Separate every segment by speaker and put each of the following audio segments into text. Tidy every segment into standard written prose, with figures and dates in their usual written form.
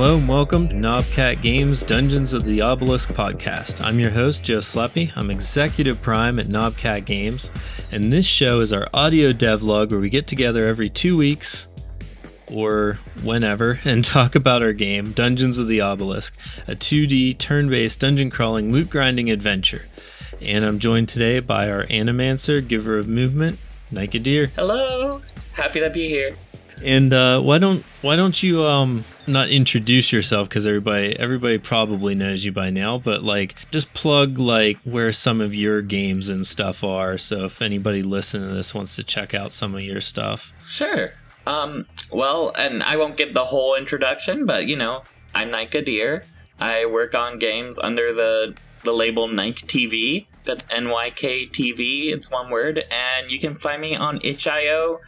Speaker 1: Hello and welcome to Knobcat Games Dungeons of the Obelisk podcast. I'm your host, Joe Sleppy. I'm Executive Prime at Knobcat Games, and this show is our audio devlog where we get together every 2 weeks, or whenever, and talk about our game, Dungeons of the Obelisk, a 2D turn-based dungeon crawling loot grinding adventure. And I'm joined today by our animancer, giver of movement, Nyka.
Speaker 2: Hello! Happy to be here.
Speaker 1: And why don't you not introduce yourself, because everybody probably knows you by now, but just plug where some of your games and stuff are, so if anybody listening to this wants to check out some of your stuff.
Speaker 2: Sure. Well, and I won't give the whole introduction, but I'm Nyka. I work on games under the label Nyk TV. That's NYK TV. It's one word, and you can find me on itch.io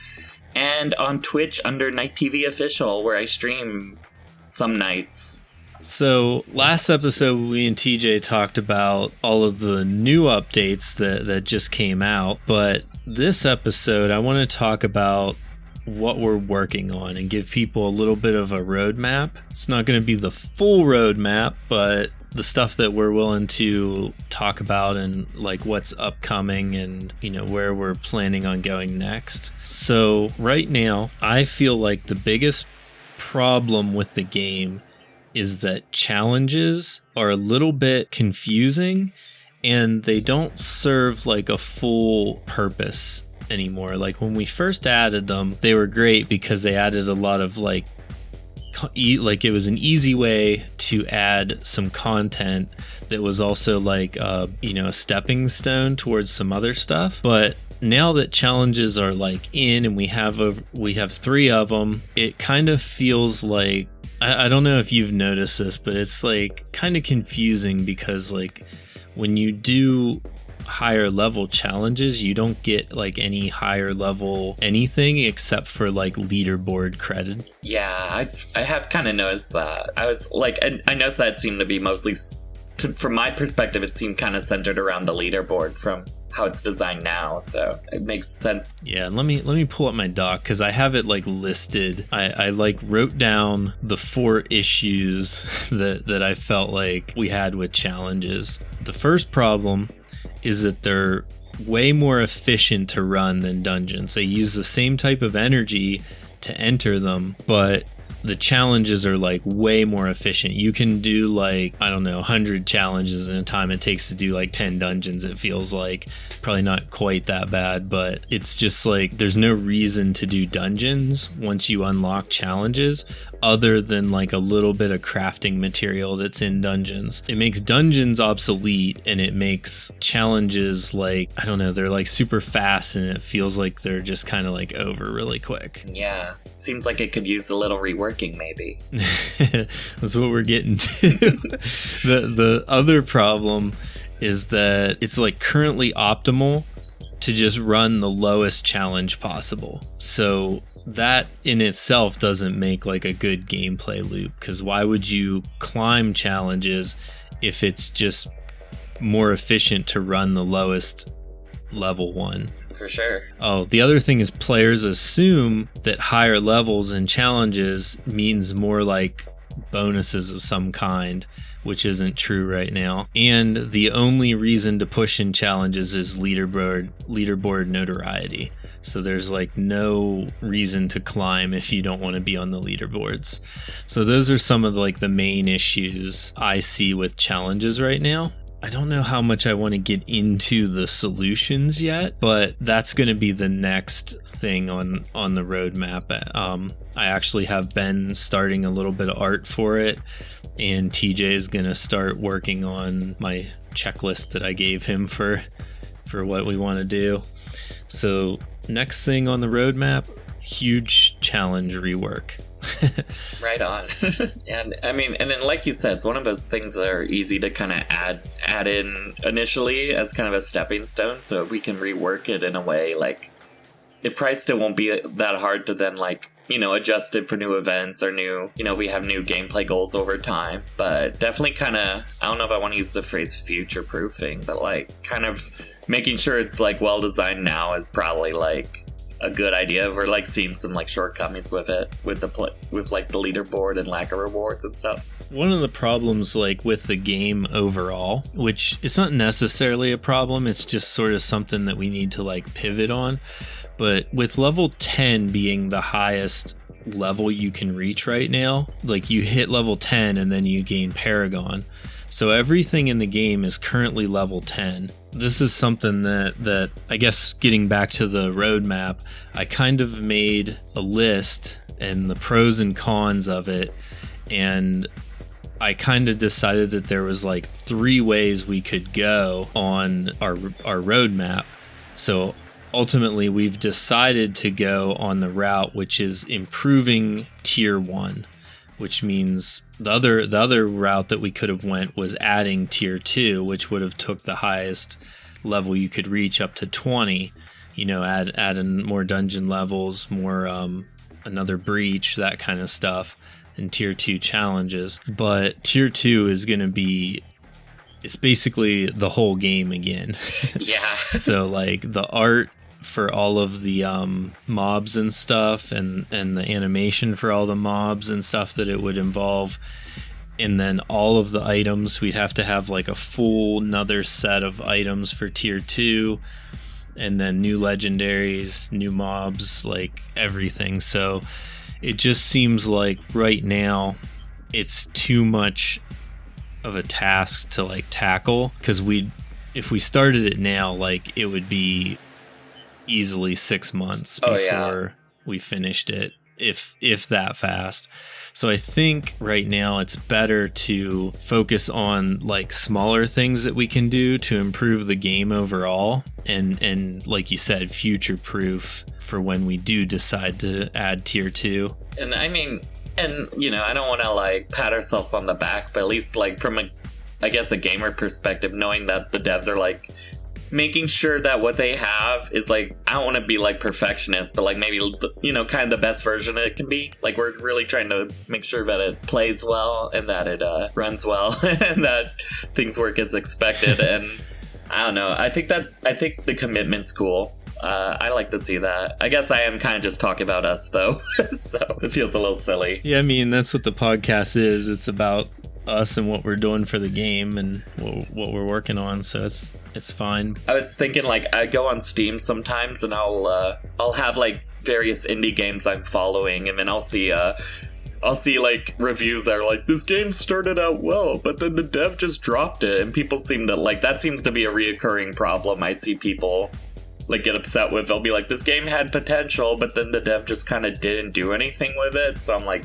Speaker 2: and on Twitch under Nyk TV Official, where I stream some nights.
Speaker 1: So last episode, we and TJ talked about all of the new updates that just came out, but this episode, I want to talk about what we're working on and give people a little bit of a roadmap. It's not going to be the full roadmap, but the stuff that we're willing to talk about and what's upcoming and where we're planning on going next. So right now, I feel like the biggest problem with the game is that challenges are a little bit confusing and they don't serve a full purpose anymore. When we first added them, they were great because they added a lot of it was an easy way to add some content that was also a stepping stone towards some other stuff. But now that challenges are in and we have 3 of them, it kind of feels like, I don't know if you've noticed this, but it's kind of confusing because when you do higher level challenges, you don't get any higher level anything except for leaderboard credit.
Speaker 2: Yeah, I have kind of noticed that. I was I noticed that it seemed to be mostly, from my perspective, it seemed kind of centered around the leaderboard from how it's designed now, so it makes sense.
Speaker 1: Yeah, let me pull up my doc because I have it listed. I wrote down the 4 issues that I felt we had with challenges. The first problem is that they're way more efficient to run than dungeons. They use the same type of energy to enter them, but the challenges are way more efficient. You can do 100 challenges in a time it takes to do 10 dungeons. It feels probably not quite that bad, but it's just there's no reason to do dungeons once you unlock challenges other than a little bit of crafting material that's in dungeons. It makes dungeons obsolete and it makes challenges they're super fast and it feels they're just kind of over really quick.
Speaker 2: Yeah, seems like it could use a little reworking maybe.
Speaker 1: That's what we're getting to. The other problem is that it's currently optimal to just run the lowest challenge possible. So that in itself doesn't make a good gameplay loop, because why would you climb challenges if it's just more efficient to run the lowest level one?
Speaker 2: For sure.
Speaker 1: Oh, the other thing is players assume that higher levels and challenges means more bonuses of some kind, which isn't true right now. And the only reason to push in challenges is leaderboard notoriety. So there's no reason to climb if you don't want to be on the leaderboards. So those are some of the main issues I see with challenges right now. I don't know how much I want to get into the solutions yet, but that's going to be the next thing on the roadmap. I actually have been starting a little bit of art for it, and TJ is going to start working on my checklist that I gave him for what we want to do. So next thing on the roadmap, huge challenge rework.
Speaker 2: Right on. And then like you said, it's one of those things that are easy to kind of add in initially as kind of a stepping stone, so we can rework it in a way it probably still won't be that hard to then adjust it for new events or new, we have new gameplay goals over time. But definitely kind of, I don't know if I want to use the phrase future proofing, but kind of making sure it's well designed now is probably a good idea. We're like seeing some like shortcomings with it, with with like the leaderboard and lack of rewards and stuff.
Speaker 1: One of the problems like with the game overall, which it's not necessarily a problem, it's just sort of something that we need to like pivot on. But with level 10 being the highest level you can reach right now, like you hit level 10 and then you gain Paragon. So everything in the game is currently level 10. This is something that I guess, getting back to the roadmap, I kind of made a list and the pros and cons of it, and I kind of decided that there was like 3 ways we could go on our roadmap. So ultimately we've decided to go on the route which is improving tier 1, which means the other route that we could have went was adding tier 2, which would have took the highest level you could reach up to 20, add in more dungeon levels, more another breach, that kind of stuff, and tier 2 challenges. But tier 2 is going to be, it's basically the whole game again.
Speaker 2: Yeah.
Speaker 1: So like the art for all of the mobs and stuff, and the animation for all the mobs and stuff that it would involve, and then all of the items, we'd have to have like a full another set of items for tier 2, and then new legendaries, new mobs, like everything. So it just seems like right now it's too much of a task to like tackle, because if we started it now, like it would be easily 6 months before we finished it, if that fast. So I think right now it's better to focus on like smaller things that we can do to improve the game overall, and like you said, future proof for when we do decide to add tier 2.
Speaker 2: And I mean, and I don't want to like pat ourselves on the back, but at least like from a gamer perspective, knowing that the devs are like making sure that what they have is like, I don't want to be like perfectionist, but like maybe, kind of the best version it can be. Like we're really trying to make sure that it plays well and that it runs well and that things work as expected. And I don't know. I think the commitment's cool. I like to see that. I guess I am kind of just talking about us though, so it feels a little silly.
Speaker 1: Yeah, I mean, that's what the podcast is. It's about us and what we're doing for the game and what we're working on, so it's fine.
Speaker 2: I was thinking, like, I go on Steam sometimes and I'll have like various indie games I'm following, and then I'll see like reviews that are like, this game started out well, but then the dev just dropped it, and people seem to like, that seems to be a reoccurring problem I see people like get upset with. They'll be like, this game had potential, but then the dev just kind of didn't do anything with it. So I'm like,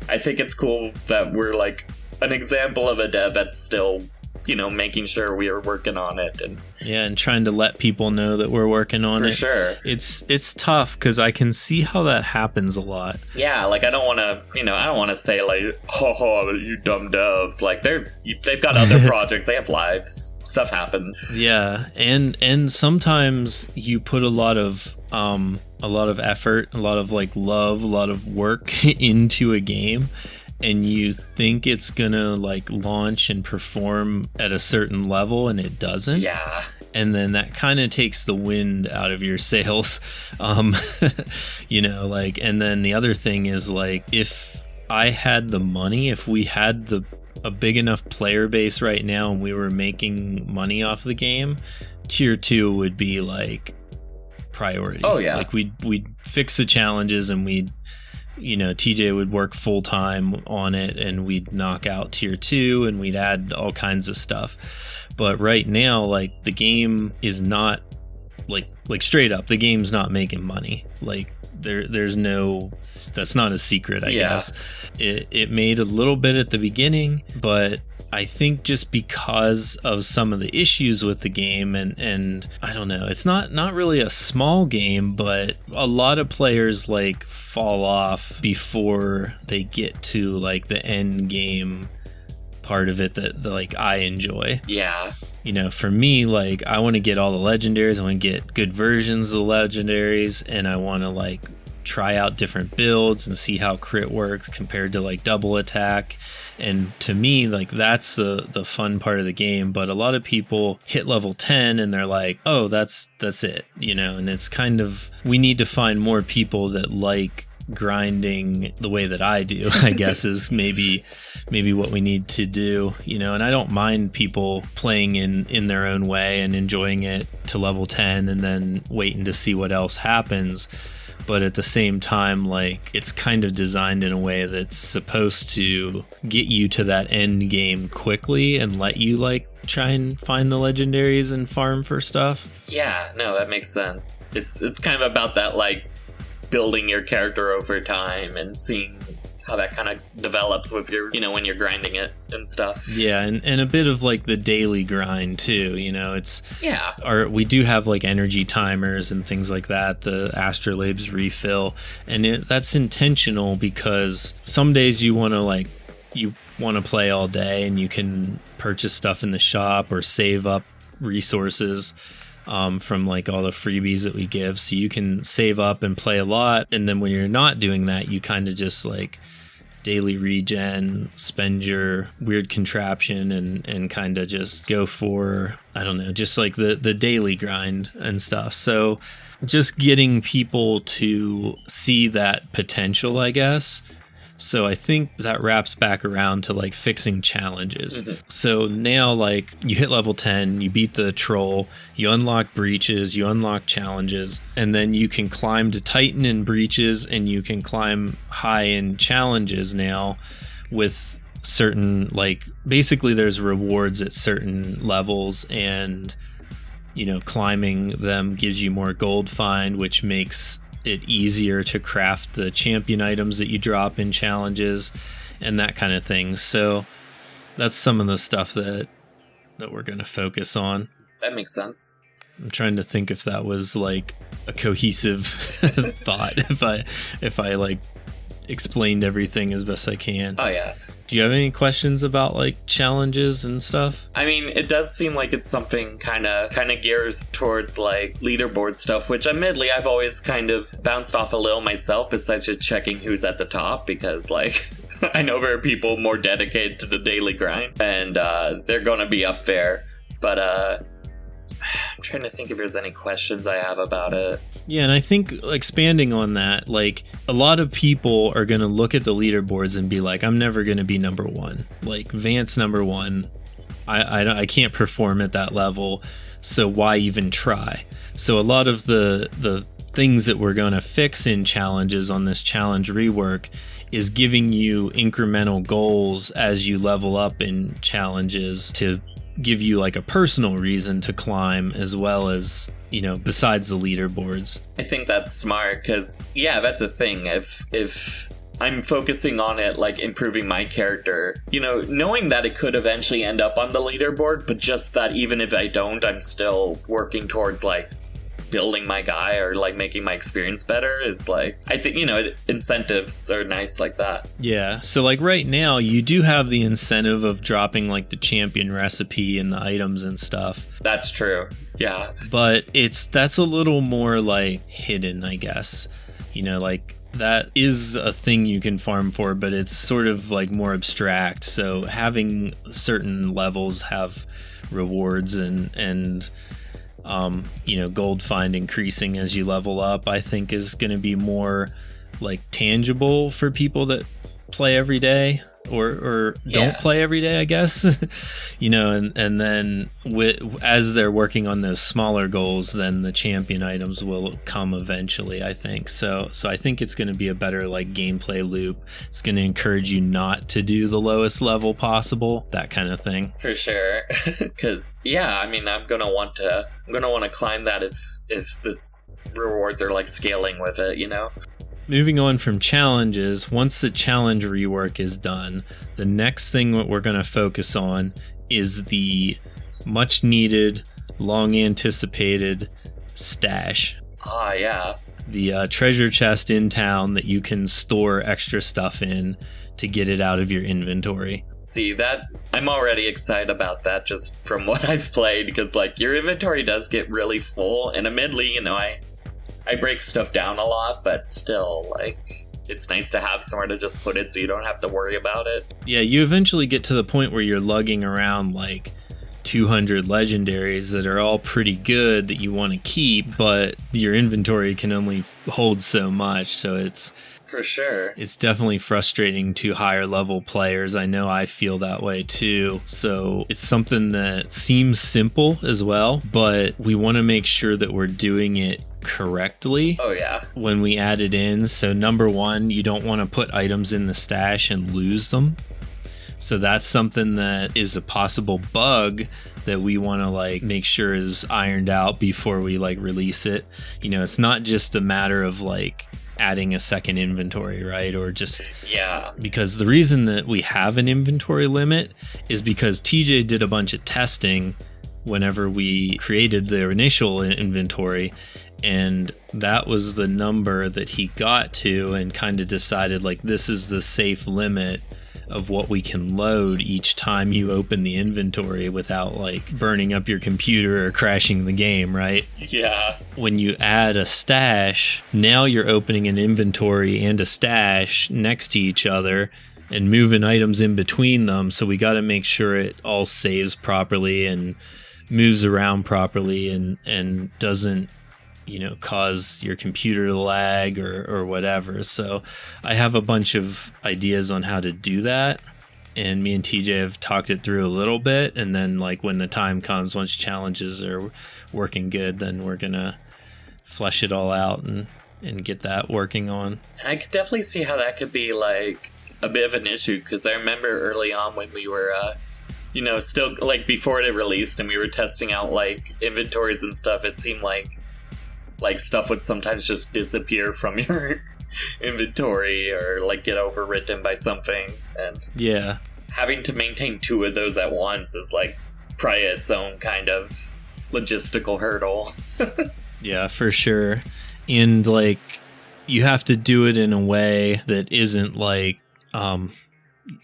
Speaker 2: I think it's cool that we're like an example of a dev that's still, making sure we are working on it,
Speaker 1: and trying to let people know that we're working on it.
Speaker 2: For sure.
Speaker 1: It's tough because I can see how that happens a lot.
Speaker 2: Yeah, like I don't want to say like, oh, you dumb devs. Like they've got other projects, they have lives, stuff happens.
Speaker 1: Yeah, and sometimes you put a lot of effort, a lot of like love, a lot of work into a game, and you think it's gonna like launch and perform at a certain level, and it doesn't.
Speaker 2: Yeah.
Speaker 1: And then that kind of takes the wind out of your sails. And then the other thing is like, if I had the money, if we had a big enough player base right now and we were making money off the game, tier 2 would be like priority.
Speaker 2: Oh yeah.
Speaker 1: Like we'd fix the challenges, and TJ would work full time on it, and we'd knock out tier 2, and we'd add all kinds of stuff. But right now, like the game is not like straight up, the game's not making money. Like there's no, that's not a secret, I guess. It made a little bit at the beginning, but I think just because of some of the issues with the game, and I don't know, it's not really a small game, but a lot of players like fall off before they get to like the end game part of it that like I enjoy.
Speaker 2: Yeah.
Speaker 1: For me, like I want to get all the legendaries, I want to get good versions of the legendaries, and I want to like try out different builds and see how crit works compared to like double attack. And to me, like that's the fun part of the game. But a lot of people hit level 10 and they're like, oh, that's it, you know. And it's kind of, we need to find more people that like grinding the way that I do, I guess, is maybe what we need to do, you know. And I don't mind people playing in their own way and enjoying it to level 10 and then waiting to see what else happens. But at the same time, like, it's kind of designed in a way that's supposed to get you to that end game quickly and let you, like, try and find the legendaries and farm for stuff.
Speaker 2: Yeah, no, that makes sense. It's kind of about that, like, building your character over time and seeing how that kind of develops with your, you know, when you're grinding it and stuff.
Speaker 1: Yeah, and a bit of like the daily grind too, you know. It's we do have like energy timers and things like that, the astrolabes refill, and that's intentional because some days you want to play all day and you can purchase stuff in the shop or save up resources from like all the freebies that we give, so you can save up and play a lot. And then when you're not doing that, you kind of just like daily regen, spend your weird contraption and kind of just go for, I don't know, just like the daily grind and stuff. So just getting people to see that potential, I guess. So I think that wraps back around to like fixing challenges. Mm-hmm. So now like you hit level 10, you beat the troll, you unlock breaches, you unlock challenges, and then you can climb to Titan in breaches and you can climb high in challenges now with certain, like, basically there's rewards at certain levels, and, you know, climbing them gives you more gold find, which makes it easier to craft the champion items that you drop in challenges and that kind of thing. So that's some of the stuff that we're going to focus on.
Speaker 2: That makes sense.
Speaker 1: I'm trying to think if that was like a cohesive thought, if I like explained everything as best I can.
Speaker 2: Oh yeah.
Speaker 1: Do you have any questions about like challenges and stuff?
Speaker 2: I mean, it does seem like it's something kind of gears towards like leaderboard stuff, which admittedly I've always kind of bounced off a little myself, besides just checking who's at the top, because like I know there are people more dedicated to the daily grind and they're going to be up there. But I'm trying to think if there's any questions I have about it.
Speaker 1: Yeah, and I think expanding on that, like a lot of people are going to look at the leaderboards and be like, I'm never going to be number one. Like Vance number one, I can't perform at that level, so why even try? So a lot of the things that we're going to fix in challenges on this challenge rework is giving you incremental goals as you level up in challenges to give you like a personal reason to climb, as well as, you know, besides the leaderboards.
Speaker 2: I think that's smart because, yeah, that's a thing. If I'm focusing on it, like improving my character, you know, knowing that it could eventually end up on the leaderboard, but just that even if I don't, I'm still working towards like building my guy or like making my experience better is like, I think, you know, incentives are nice like that.
Speaker 1: Yeah, so like right now you do have the incentive of dropping like the champion recipe and the items and stuff.
Speaker 2: That's true. Yeah,
Speaker 1: but that's a little more like hidden, I guess. You know, like that is a thing you can farm for, but it's sort of like more abstract. So having certain levels have rewards and you know, gold find increasing as you level up, I think is going to be more like tangible for people that play every day or don't play every day, I guess. You know, and then as they're working on those smaller goals, then the champion items will come eventually, I think. So I think it's going to be a better like gameplay loop. It's going to encourage you not to do the lowest level possible, that kind of thing.
Speaker 2: For sure. Because yeah, I mean, I'm gonna want to climb that if this rewards are like scaling with it, you know.
Speaker 1: Moving on from challenges, once the challenge rework is done, the next thing that we're going to focus on is the much needed, long anticipated stash.
Speaker 2: Ah, yeah.
Speaker 1: The treasure chest in town that you can store extra stuff in to get it out of your inventory.
Speaker 2: See, that I'm already excited about that just from what I've played, because like your inventory does get really full, and admittedly, you know, I break stuff down a lot, but still, like, it's nice to have somewhere to just put it so you don't have to worry about it.
Speaker 1: Yeah, you eventually get to the point where you're lugging around like 200 legendaries that are all pretty good that you want to keep, but your inventory can only hold so much, so it's...
Speaker 2: For sure.
Speaker 1: It's definitely frustrating to higher level players. I know I feel that way too. So it's something that seems simple as well, but we want to make sure that we're doing it correctly.
Speaker 2: Oh yeah.
Speaker 1: When we add it in. So number one, you don't want to put items in the stash and lose them. So that's something that is a possible bug that we want to like make sure is ironed out before we like release it. You know, it's not just a matter of like adding a second inventory, right? Or just because the reason that we have an inventory limit is because TJ did a bunch of testing whenever we created the initial inventory, and that was the number that he got to and kind of decided like this is the safe limit of what we can load each time you open the inventory without like burning up your computer or crashing the game, right?
Speaker 2: Yeah.
Speaker 1: When you add a stash, now you're opening an inventory and a stash next to each other and moving items in between them. So we got to make sure it all saves properly and moves around properly and doesn't, you know, cause your computer to lag or whatever. So I have a bunch of ideas on how to do that, and me and TJ have talked it through a little bit, and then like when the time comes, once challenges are working good, then we're gonna flesh it all out and get that working on.
Speaker 2: I could definitely see how that could be like a bit of an issue, because I remember early on when we were you know, still like before it released and we were testing out like inventories and stuff, it seemed like stuff would sometimes just disappear from your inventory or like get overwritten by something, and having to maintain two of those at once is like probably its own kind of logistical hurdle.
Speaker 1: Yeah, for sure. And like you have to do it in a way that isn't like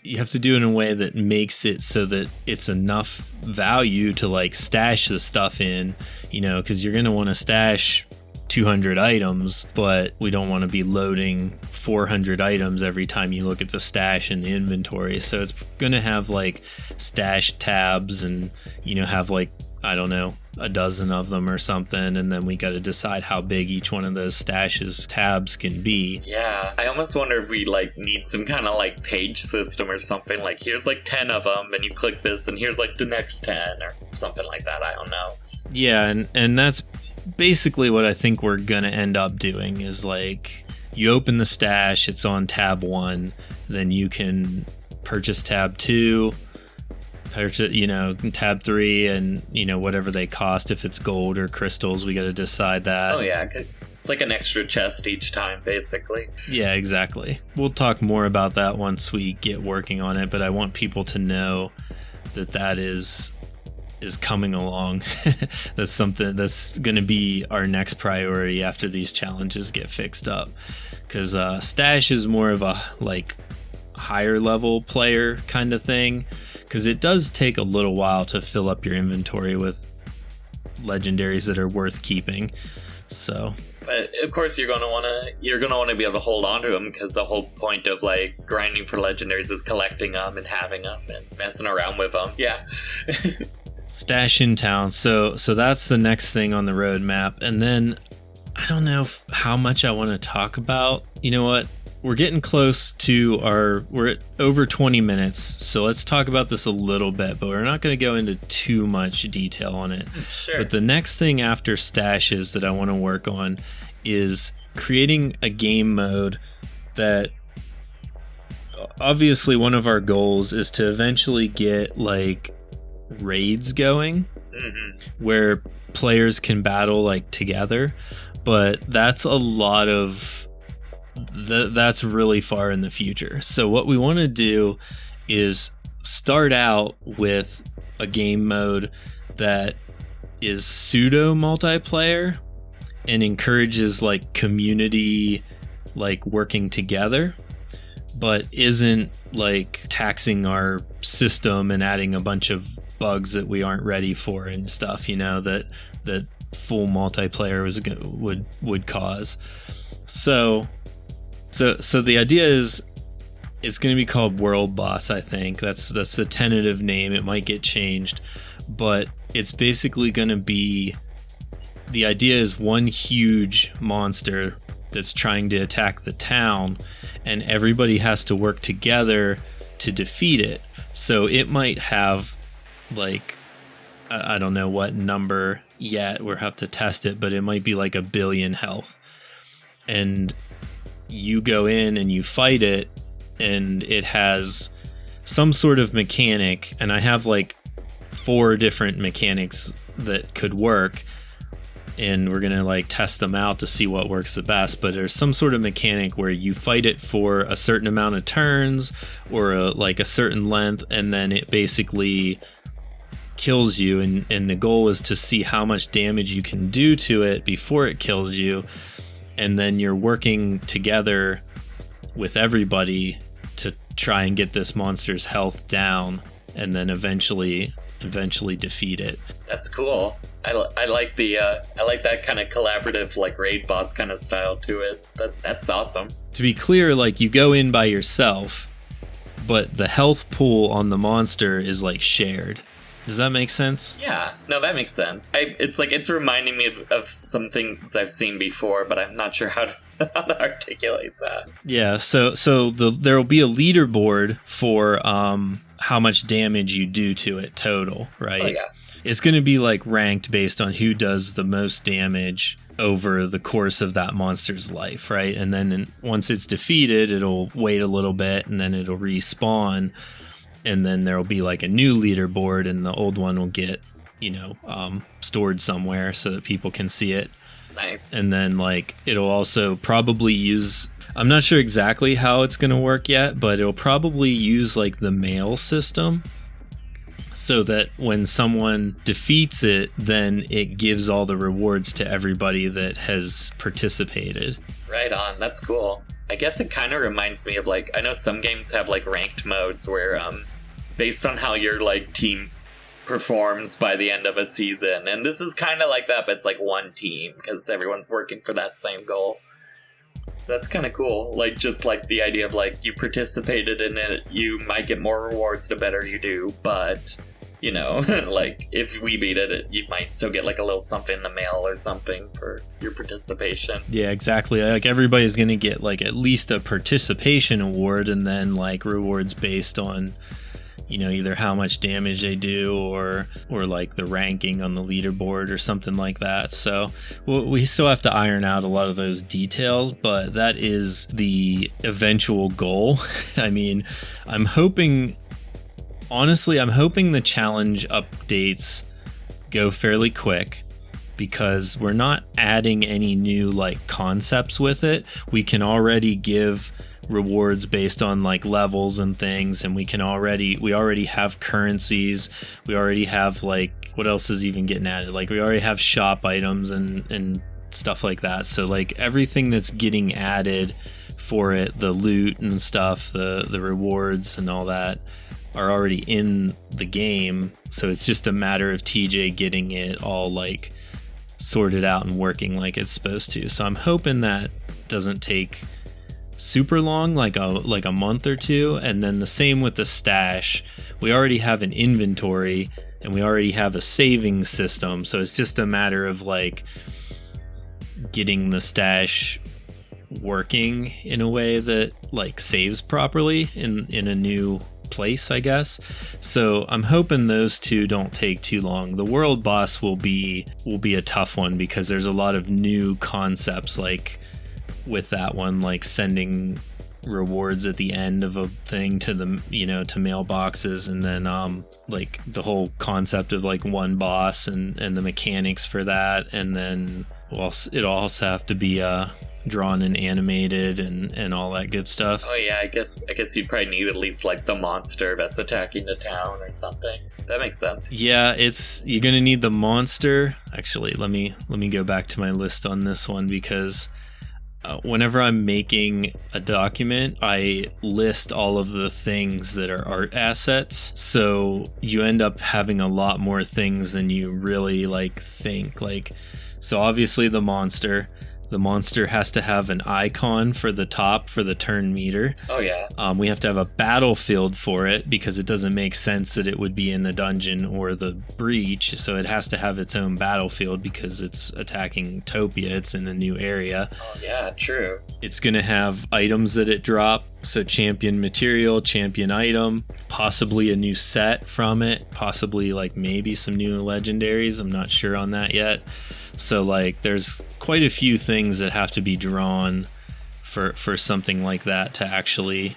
Speaker 1: you have to do it in a way that makes it so that it's enough value to like stash the stuff in, you know, because you're going to want to stash 200 items, but we don't want to be loading 400 items every time you look at the stash in the inventory. So it's going to have like stash tabs and, you know, have like, I don't know, a dozen of them or something. And then we got to decide how big each one of those stashes tabs can be.
Speaker 2: Yeah, I almost wonder if we like need some kind of like page system or something. Like here's like 10 of them and you click this and here's like the next 10 or something like that. I don't know.
Speaker 1: Yeah, and that's basically what I think we're gonna end up doing is like you open the stash, it's on tab 1, then you can purchase tab 2, purchase, you know, tab 3, and you know whatever they cost. If it's gold or crystals, we got to decide that.
Speaker 2: Oh yeah, it's like an extra chest each time basically.
Speaker 1: Yeah, exactly. We'll talk more about that once we get working on it, but I want people to know that is coming along. That's something that's going to be our next priority after these challenges get fixed up, because stash is more of a like higher level player kind of thing, because it does take a little while to fill up your inventory with legendaries that are worth keeping. So
Speaker 2: but of course you're gonna want to be able to hold on to them, because the whole point of like grinding for legendaries is collecting them and having them and messing around with them. Yeah.
Speaker 1: Stash in town. So that's the next thing on the roadmap. And then I don't know how much I want to talk about. You know what? We're getting close to we're at over 20 minutes. So let's talk about this a little bit, but we're not going to go into too much detail on it.
Speaker 2: Sure.
Speaker 1: But the next thing after stashes that I want to work on is creating a game mode that obviously one of our goals is to eventually get like raids going, where players can battle like together, but that's a lot of that's really far in the future. So what we want to do is start out with a game mode that is pseudo multiplayer and encourages like community like working together, but isn't like taxing our system and adding a bunch of bugs that we aren't ready for and stuff, you know, that full multiplayer would cause. So the idea is it's going to be called World Boss. I think that's the tentative name. It might get changed, but it's basically going to be, the idea is one huge monster that's trying to attack the town, and everybody has to work together to defeat it. So it might have, like, I don't know what number yet, we'll have to test it, but it might be like 1 billion health. And you go in and you fight it, and it has some sort of mechanic, and I have like 4 different mechanics that could work, and we're gonna like test them out to see what works the best. But there's some sort of mechanic where you fight it for a certain amount of turns, or a certain length, and then it basically kills you, and the goal is to see how much damage you can do to it before it kills you, and then you're working together with everybody to try and get this monster's health down, and then eventually defeat it.
Speaker 2: That's cool. I like that kind of collaborative, like, raid boss kind of style to it. That's awesome.
Speaker 1: To be clear, like, you go in by yourself, but the health pool on the monster is like shared. Does that make sense?
Speaker 2: Yeah, no, that makes sense. It's reminding me of some things I've seen before, but I'm not sure how to articulate that.
Speaker 1: Yeah, so there will be a leaderboard for how much damage you do to it total, right?
Speaker 2: Oh, yeah.
Speaker 1: It's going to be like ranked based on who does the most damage over the course of that monster's life, right? And then once it's defeated, it'll wait a little bit, and then it'll respawn. And then there'll be like a new leaderboard, and the old one will get, stored somewhere so that people can see it.
Speaker 2: Nice.
Speaker 1: And then like it'll also probably use, I'm not sure exactly how it's going to work yet, but it'll probably use like the mail system, so that when someone defeats it, then it gives all the rewards to everybody that has participated.
Speaker 2: Right on. That's cool. I guess it kind of reminds me of, like, I know some games have like ranked modes where based on how your like team performs by the end of a season, and this is kind of like that, but it's like one team because everyone's working for that same goal. So that's kind of cool. Like, just like the idea of like you participated in it, you might get more rewards the better you do, but like if we beat it, you might still get like a little something in the mail or something for your participation.
Speaker 1: Yeah, exactly. Like everybody's going to get like at least a participation award, and then like rewards based on, either how much damage they do or like the ranking on the leaderboard or something like that. So we still have to iron out a lot of those details, but that is the eventual goal. I mean, I'm hoping the challenge updates go fairly quick, because we're not adding any new like concepts with it. We can already give rewards based on like levels and things, and we already have currencies. We already have, like, what else is even getting added? Like, we already have shop items and stuff like that. So like everything that's getting added for it, the loot and stuff, the rewards and all that, are already in the game. So it's just a matter of TJ getting it all like sorted out and working like it's supposed to. So I'm hoping that doesn't take super long, like a month or two. And then the same with the stash. We already have an inventory, and we already have a saving system. So it's just a matter of like getting the stash working in a way that like saves properly in a new place, I guess. So I'm hoping those two don't take too long. The world boss will be a tough one, because there's a lot of new concepts, like with that one, like sending rewards at the end of a thing to the to mailboxes, and then like the whole concept of like one boss and the mechanics for that, and then it'll also have to be drawn and animated and all that good stuff.
Speaker 2: Oh yeah, I guess you'd probably need at least like the monster that's attacking the town or something. That makes sense.
Speaker 1: Yeah, you're gonna need the monster. Actually, let me go back to my list on this one, because whenever I'm making a document, I list all of the things that are art assets. So you end up having a lot more things than you really like think. Like, So obviously the monster has to have an icon for the top for the turn meter.
Speaker 2: Oh yeah.
Speaker 1: We have to have a battlefield for it because it doesn't make sense that it would be in the dungeon or the breach. So it has to have its own battlefield because it's attacking Topia. It's in a new area.
Speaker 2: Oh yeah, true.
Speaker 1: It's going to have items that it drop. So champion material, champion item, possibly a new set from it, possibly like maybe some new legendaries. I'm not sure on that yet. So like there's quite a few things that have to be drawn for something like that to actually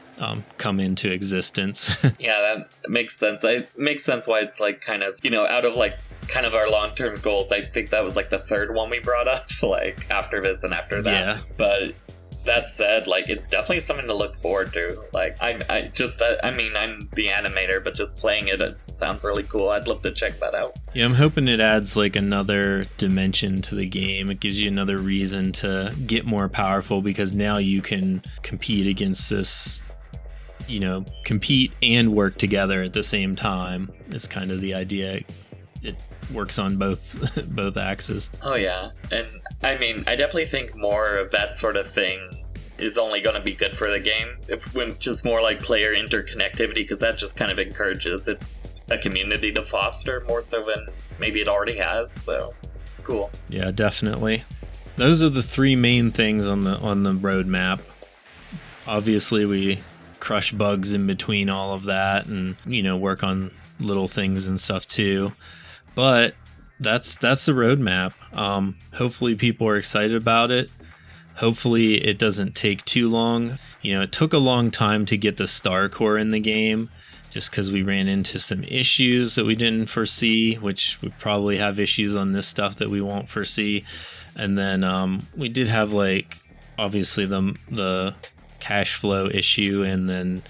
Speaker 1: come into existence.
Speaker 2: Yeah, that makes sense. It makes sense why it's like kind of, out of like kind of our long-term goals. I think that was like the third one we brought up, like after this and after that.
Speaker 1: Yeah.
Speaker 2: But that said, like, it's definitely something to look forward to. Like, I'm the animator, but just playing it sounds really cool. I'd love to check that out.
Speaker 1: Yeah, I'm hoping it adds like another dimension to the game. It gives you another reason to get more powerful because now you can compete against this, compete and work together at the same time. Is kind of the idea. It works on both axes.
Speaker 2: Oh yeah, and I definitely think more of that sort of thing is only going to be good for the game, when just more like player interconnectivity, because that just kind of encourages a community to foster more so than maybe it already has. So it's cool.
Speaker 1: Yeah, definitely. Those are the three main things on the roadmap. Obviously, we crush bugs in between all of that, and work on little things and stuff too. But that's the roadmap. Hopefully people are excited about it. Hopefully it doesn't take too long. It took a long time to get the Star Core in the game just because we ran into some issues that we didn't foresee, which we probably have issues on this stuff that we won't foresee. And then we did have like obviously the cash flow issue, and then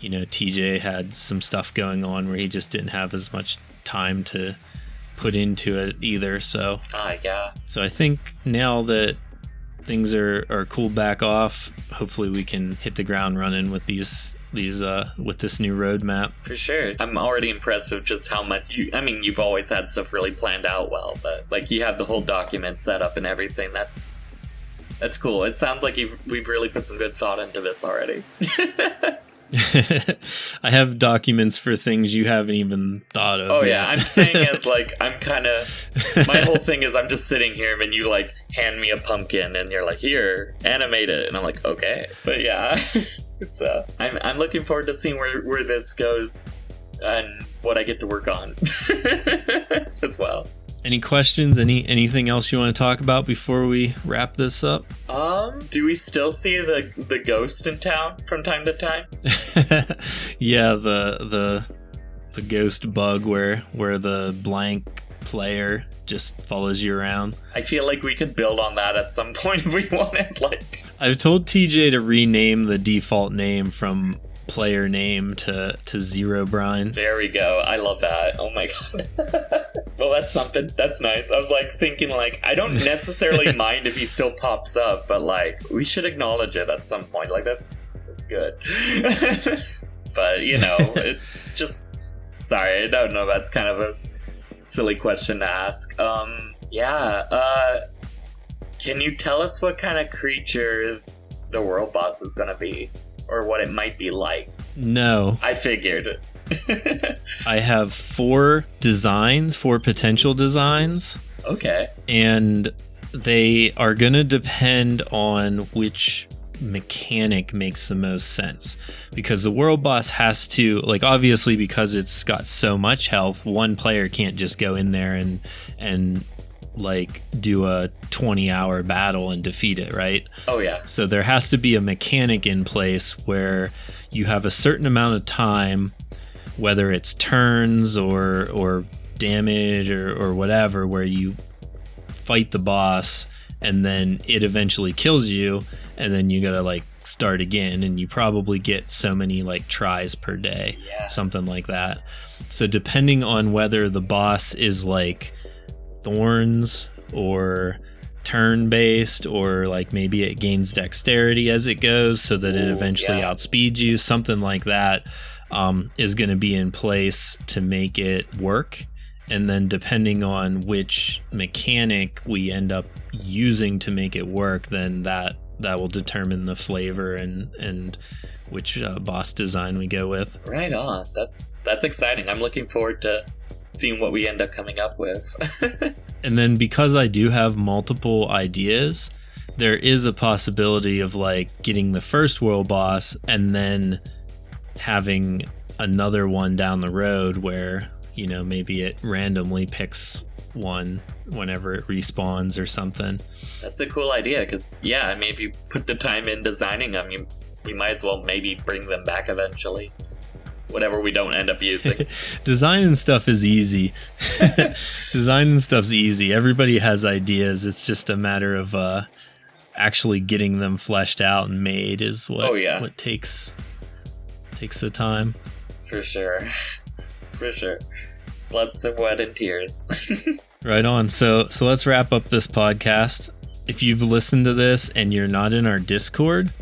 Speaker 1: TJ had some stuff going on where he just didn't have as much time to put into it either. So
Speaker 2: yeah.
Speaker 1: So I think now that things are cooled back off, hopefully we can hit the ground running with these with this new roadmap.
Speaker 2: For sure. I'm already impressed with just how much you've always had stuff really planned out well, but like you have the whole document set up and everything. That's cool. It sounds like we've really put some good thought into this already.
Speaker 1: I have documents for things you haven't even thought of.
Speaker 2: Oh yeah, I'm saying as like I'm kind of my whole thing is I'm just sitting here and you like hand me a pumpkin and you're like, here, animate it, and I'm like, okay. But yeah, it's I'm looking forward to seeing where this goes and what I get to work on as well.
Speaker 1: Any questions? Anything else you want to talk about before we wrap this up?
Speaker 2: Do we still see the ghost in town from time to time?
Speaker 1: Yeah, the ghost bug where the blank player just follows you around.
Speaker 2: I feel like we could build on that at some point if we wanted. Like,
Speaker 1: I've told TJ to rename the default name from player name to Zero Brine.
Speaker 2: There we go. I love that. Oh my god. Well, that's something. That's nice. I was like thinking like I don't necessarily mind if he still pops up, but like we should acknowledge it at some point. Like that's good. But it's just sorry. I don't know. That's kind of a silly question to ask. Can you tell us what kind of creature the world boss is going to be? Or what it might be like?
Speaker 1: No.
Speaker 2: I figured.
Speaker 1: I have 4 potential designs.
Speaker 2: Okay.
Speaker 1: And they are going to depend on which mechanic makes the most sense. Because the world boss has to, like, obviously because it's got so much health, one player can't just go in there and like do a 20-hour battle and defeat it, right?
Speaker 2: Oh yeah.
Speaker 1: So there has to be a mechanic in place where you have a certain amount of time, whether it's turns or damage or whatever, where you fight the boss and then it eventually kills you, and then you gotta like start again, and you probably get so many like tries per day.
Speaker 2: Yeah.
Speaker 1: Something like that. So depending on whether the boss is like thorns or turn based, or like maybe it gains dexterity as it goes so that it eventually outspeeds you, something like that is going to be in place to make it work. And then depending on which mechanic we end up using to make it work, then that will determine the flavor and which boss design we go with.
Speaker 2: Right on. That's exciting. I'm looking forward to seeing what we end up coming up with.
Speaker 1: And then because I do have multiple ideas, there is a possibility of like getting the first world boss and then having another one down the road where, you know, maybe it randomly picks one whenever it respawns or something.
Speaker 2: That's a cool idea, because yeah, I mean, if you put the time in designing them, you might as well maybe bring them back eventually, whatever we don't end up using.
Speaker 1: Designing stuff is easy. Designing stuff's easy. Everybody has ideas. It's just a matter of actually getting them fleshed out and made is what takes the time.
Speaker 2: For sure. For sure. Blood, sweat, and tears.
Speaker 1: Right on. So let's wrap up this podcast. If you've listened to this and you're not in our Discord,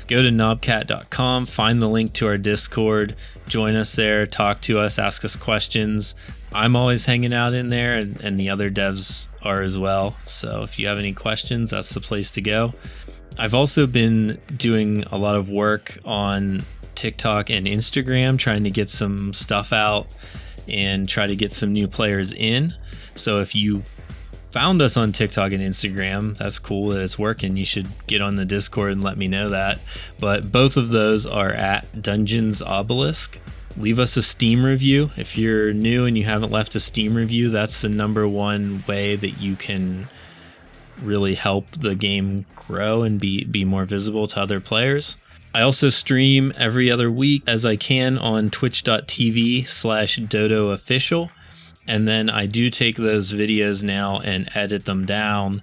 Speaker 1: go to knobcat.com, find the link to our Discord, join us there, talk to us, ask us questions. I'm always hanging out in there, and the other devs are as well. So if you have any questions, that's the place to go. I've also been doing a lot of work on TikTok and Instagram, trying to get some stuff out and try to get some new players in. So if you found us on TikTok and Instagram, that's cool that it's working. You should get on the Discord and let me know that. But both of those are at Dungeons Obelisk. Leave us a Steam review. If you're new and you haven't left a Steam review, that's the number one way that you can really help the game grow and be more visible to other players. I also stream every other week as I can on twitch.tv/DotO official. And then I do take those videos now and edit them down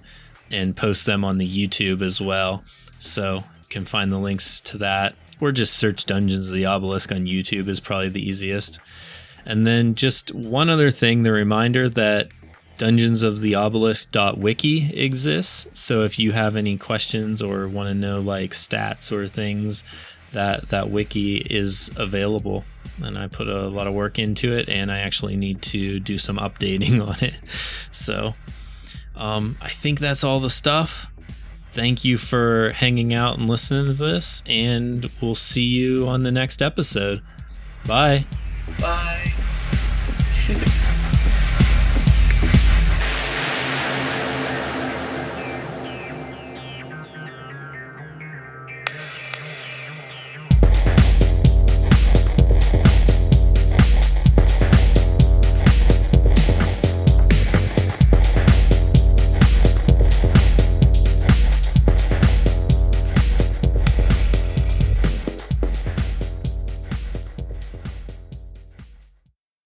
Speaker 1: and post them on the YouTube as well. So you can find the links to that. Or just search Dungeons of the Obelisk on YouTube is probably the easiest. And then just one other thing, the reminder that dungeonsoftheobelisk.wiki exists. So if you have any questions or want to know like stats or things, that wiki is available. And I put a lot of work into it, and I actually need to do some updating on it. So I think that's all the stuff. Thank you for hanging out and listening to this, and we'll see you on the next episode. Bye.
Speaker 2: Bye.